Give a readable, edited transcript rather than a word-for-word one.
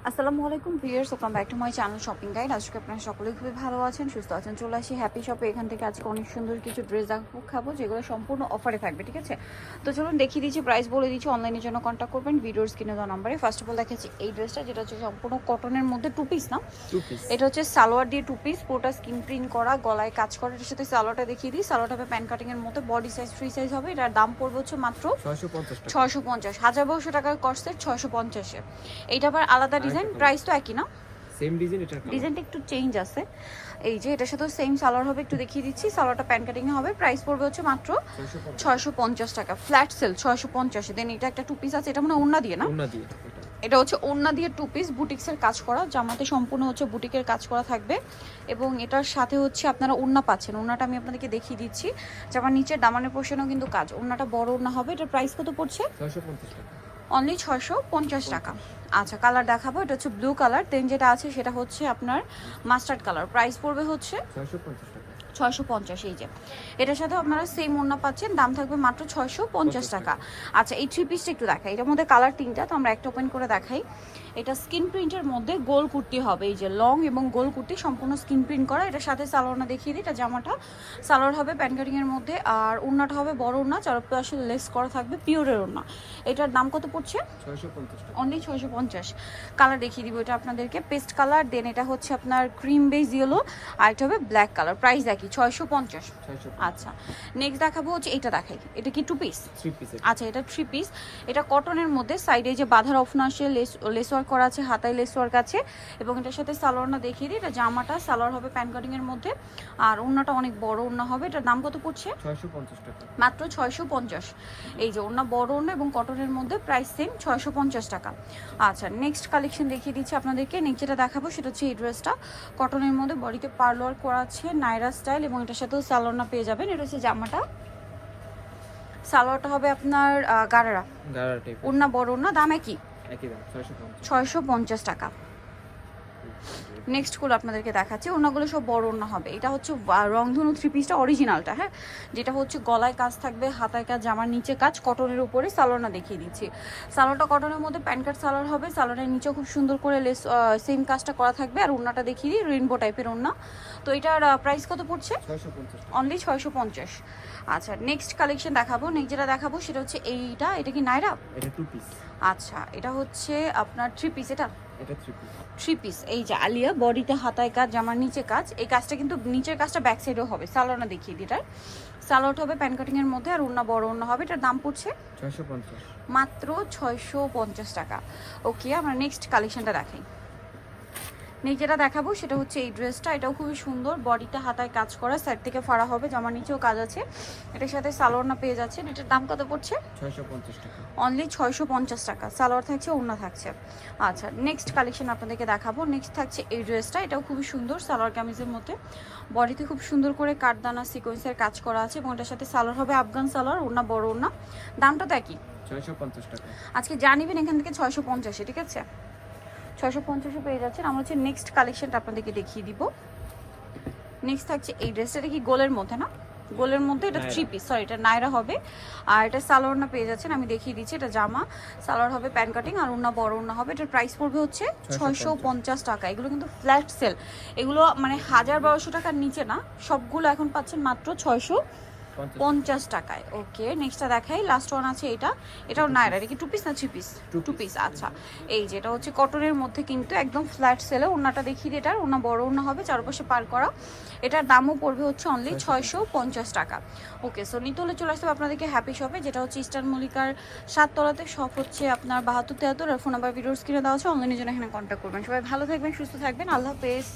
আসসালামু আলাইকুম viewers, welcome back to my channel shopping guide. আজকে আপনারা সকলেই খুবই ভালো আছেন, সুস্থ আছেন। চলে আসি হ্যাপি শপে। এখান থেকে আজকে অনেক সুন্দর কিছু ড্রেস খাবো, যেগুলো সম্পূর্ণ অফারে থাকবে, ঠিক আছে? তো চলুন দেখিয়ে দিচ্ছি, প্রাইস বলে দিচ্ছি। অনলাইনের জন্য কন্ট্যাক্ট করবেন ভিডিওর স্ক্রিনে দেওয়া নাম্বারে। ফার্স্ট অফ অল দেখাচ্ছি এই ড্রেসটা, যেটা হচ্ছে সম্পূর্ণ কটনের মধ্যে টু পিস না, এটা হচ্ছে সালোয়ার দিয়ে টু পিস, পুরোটা স্কিন প্রিন্ট করা, গলায় কাজ করা। এটার সাথে সালোয়ারটা দেখিয়ে দিই। সালোয়ারটা হবে প্যান কাটিং এর মধ্যে, বডি সাইজ ফ্রি সাইজ হবে। এটার দাম পড়বে হচ্ছে মাত্র 650, 1200 টাকার কস্টের 650-এ। এইটা আবার আলাদা ডিজাইন, প্রাইস তো একই না, সেম ডিজাইন। এটা ডিজাইনটা একটু চেঞ্জ আছে। এই যে এটার সাথে সেম সালোয়ার হবে, একটু দেখিয়ে দিচ্ছি। সালোয়ারটা প্যান কাটিং এ হবে, প্রাইস পড়বে হচ্ছে মাত্র 650 টাকা, ফ্ল্যাট সেল 650। দেন এটা একটা টু পিস আছে, এটা মানে ওন্না দিয়ে না, ওন্না দিয়ে। এটা হচ্ছে ওন্না দিয়ে টু পিস, বুটিক্সের কাজ করা, জামাতে সম্পূর্ণ হচ্ছে বুটিকের কাজ করা থাকবে। এবং এটার সাথে হচ্ছে আপনারা ওন্না পাচ্ছেন। ওন্নাটা আমি আপনাদেরকে দেখিয়ে দিচ্ছি। জামার নিচের দামানের পোর্শনেও কিন্তু কাজ। ওন্নাটা বড় ওন্না হবে। এটার প্রাইস কত পড়ছে? 650 টাকা, অনলি 650 টাকা। আচ্ছা, কালার দেখাবো। এটা হচ্ছে ব্লু কালার, দেন যেটা আছে সেটা হচ্ছে আপনার মাস্টার্ড কালার। প্রাইস পড়বে হচ্ছে 650 টাকা, 650। এই যে এটার সাথে আপনারা সেম ওড়না পাচ্ছেন, দাম থাকবে মাত্র 650 টাকা। আচ্ছা, এই থ্রি পিসটা একটু দেখাই। এটার মধ্যে কালার তিনটা, তো আমরা একটা ওপেন করে দেখাই। এটা স্কিন প্রিন্টের মধ্যে গোল কুর্তি হবে, এই যে লং এবং গোল কুর্তি সম্পূর্ণ স্কিন প্রিন্ট করা। এটার সাথে সালোয়ারটা দেখিয়ে দিই। এটা জামাটা সালোয়ার হবে প্যান কাটিং এর মধ্যে, আর ওড়নাটা হবে বড় ওড়না, চারপাশে লেস করা থাকবে, পিওরের ওড়না। এটার দাম কত পড়ছে? 650 টাকা, অনলি 650। কালার দেখিয়ে দিব এটা আপনাদেরকে, পেস্ট কালার, দেন এটা হচ্ছে আপনার ক্রিম বেজ ইয়েলো, আর এটা হবে ব্ল্যাক কালার। প্রাইস একই 650। আচ্ছা, নেক্সট দেখাবো হচ্ছে এটা দেখাই। এটা কি টু পিস? Three piece. আচ্ছা, এটা থ্রি পিস। এটা কটনের মধ্যে, সাইডে যে বাঁধার অপশন আসে, লেস ওয়ার্ক করা আছে, হাতায় লেস ওয়ার্ক আছে। এবং এটার সাথে সালোয়ারটা দেখিয়ে দিই। এটা জামাটা সালোয়ার হবে প্যান কাটিং এর মধ্যে, আর ওড়নাটা অনেক বড় ওড়না হবে। এটার দাম কত পড়ছে? 650 টাকা, মাত্র 650। এই যে ওড়না বড় ওড়না এবং কটনের মধ্যে, প্রাইস সেম 650 টাকা। আচ্ছা, নেক্সট কালেকশন দেখিয়ে দিচ্ছি আপনাদেরকে। নেক্সট যেটা দেখাবো সেটা হচ্ছে এই ড্রেসটা, কটনের মধ্যে, বডিতে পার্লার করা আছে, নাইরা স্টাইল, এবং এটার সাথেও সালোয়ারটা পেয়ে যাবেন। এটা হচ্ছে জামাটা, সালোয়ারটা হবে আপনার গারারা টাইপ। ওড়না বড় ওড়না, দাম একই দাম 650। 650 টাকা। নেক্সট গুলো আপনাদেরকে দেখাচ্ছি। ওড়নাগুলো সব বড় ওড়না হবে। এটা হচ্ছে রংধনু থ্রি পিসটা অরিজিনালটা, হ্যাঁ, যেটা হচ্ছে গলায় কাজ থাকবে, হাতায় কাজ, জামার নিচে কাজ, কটনের উপরে। সালোয়ারটা দেখিয়ে দিচ্ছি। সালোয়ারটা কটনের মধ্যে প্যান কাট সালোয়ার হবে, সালোয়ারের নিচেও খুব সুন্দর করে লেস সেম কাজটা করা থাকবে। আর ওড়নাটা দেখিয়ে দিই, রেইনবো টাইপের ওড়না। তো এটার প্রাইস কত পড়ছে? 650 টাকা, অনলি 650। আচ্ছা, নেক্সট কালেকশন দেখাবো। নেক্সট যেটা দেখাবো সেটা হচ্ছে এইটা। এটা কি নাইরা? এটা টু পিস। আচ্ছা, এটা হচ্ছে আপনার থ্রি পিস। এটা এটা থ্রি পিস। Three piece. এই যে আলিয়া, বডিতে হাতায় কাজ, জামার নিচে কাজ। এই কাজটা কিন্তু নিচের কাজটা ব্যাক সাইডেও হবে। সালোয়ারটা দেখিয়ে দিই। এটার সালোয়ারটা হবে প্যান কাটিং এর মধ্যে, আর ওড়না বড় ওড়না হবে। এটার দাম পড়ছে 650, মাত্র 650 টাকা। ওকে, আমরা নেক্সট কালেকশনটা দেখাই। নেক্সট যেটা দেখাবো সেটা হচ্ছে এই ড্রেসটা। এটাও খুবই সুন্দর, বডিটা হাতায় কাজ করা, সাইড থেকে ফাড়া হবে, জামার নিচেও কাজ আছে। এটার সাথে সালোয়ারটা পেয়ে যাচ্ছে। এটার দাম কত পড়ছে? 650 টাকা, অনলি 650 টাকা। সালোয়ার থাকছে, ওড়না থাকছে। আচ্ছা, নেক্সট কালেকশন আপনাদেরকে দেখাবো। নেক্সট থাকছে এই ড্রেসটা। এটাও খুবই সুন্দর, সালোয়ার কামিজের মধ্যে, বডিতে খুব সুন্দর করে কাঠদানা সিকোয়েন্সের কাজ করা আছে, এবং এটার সাথে সালোয়ার হবে আফগান সালোয়ার, ওড়না বড় ওড়না। দামটা তো একই, 650 টাকা। আজকে জানিবেন এখান থেকে 650, ঠিক আছে? 650 পেয়ে যাচ্ছেন। আমরা হচ্ছে নেক্সট কালেকশনটা আপনাদেরকে দেখিয়ে দিব। নেক্সট থাকছে এই ড্রেসটা। এটা কি গোলের মধ্যে না? গোলের মধ্যে, এটা থ্রি পিস, সরি, এটা নাইরা হবে। আর এটা সালোয়ারটা পেয়ে যাচ্ছেন, আমি দেখিয়ে দিচ্ছি। এটা জামা, সালোয়ার হবে প্যান কাটিং, আর ওড়না বড় ওড়না হবে। এটার প্রাইস পড়বে হচ্ছে 650 টাকা। এগুলো কিন্তু ফ্ল্যাট সেল, এগুলো মানে 1000-1200 টাকার নিচে না, সবগুলো এখন পাচ্ছেন মাত্র 650 টাকায়। ওকে, নেক্সটটা দেখাই। লাস্ট ওয়ান আছে এটা। এটাও নাইরা। এটা কি টু পিস না থ্রি পিস? Two piece. আচ্ছা, এই যেটা হচ্ছে কটনের মধ্যে, কিন্তু একদম ফ্ল্যাট সেলে। ওড়নাটা দেখিয়ে দিই। এটার ওড়না বড় ওড়না হবে, চারপাশে পার করা। এটার দামও পড়বে হচ্ছে অনলি 650 টাকা। ওকে, সো নিতে হলে চলে আসতে হবে আপনাদেরকে হ্যাপি শপে, যেটা হচ্ছে ইস্টার্ন মল্লিকার 7 তলাতে। শপ হচ্ছে আপনার 7273, আর ফোন নাম্বার ভিডিওর স্ক্রিনে দেওয়া আছে। অনলাইনের জন্য এখানে কন্ট্যাক্ট করবেন। সবাই ভালো থাকবেন, সুস্থ থাকবেন। আল্লাহ হাফেজ।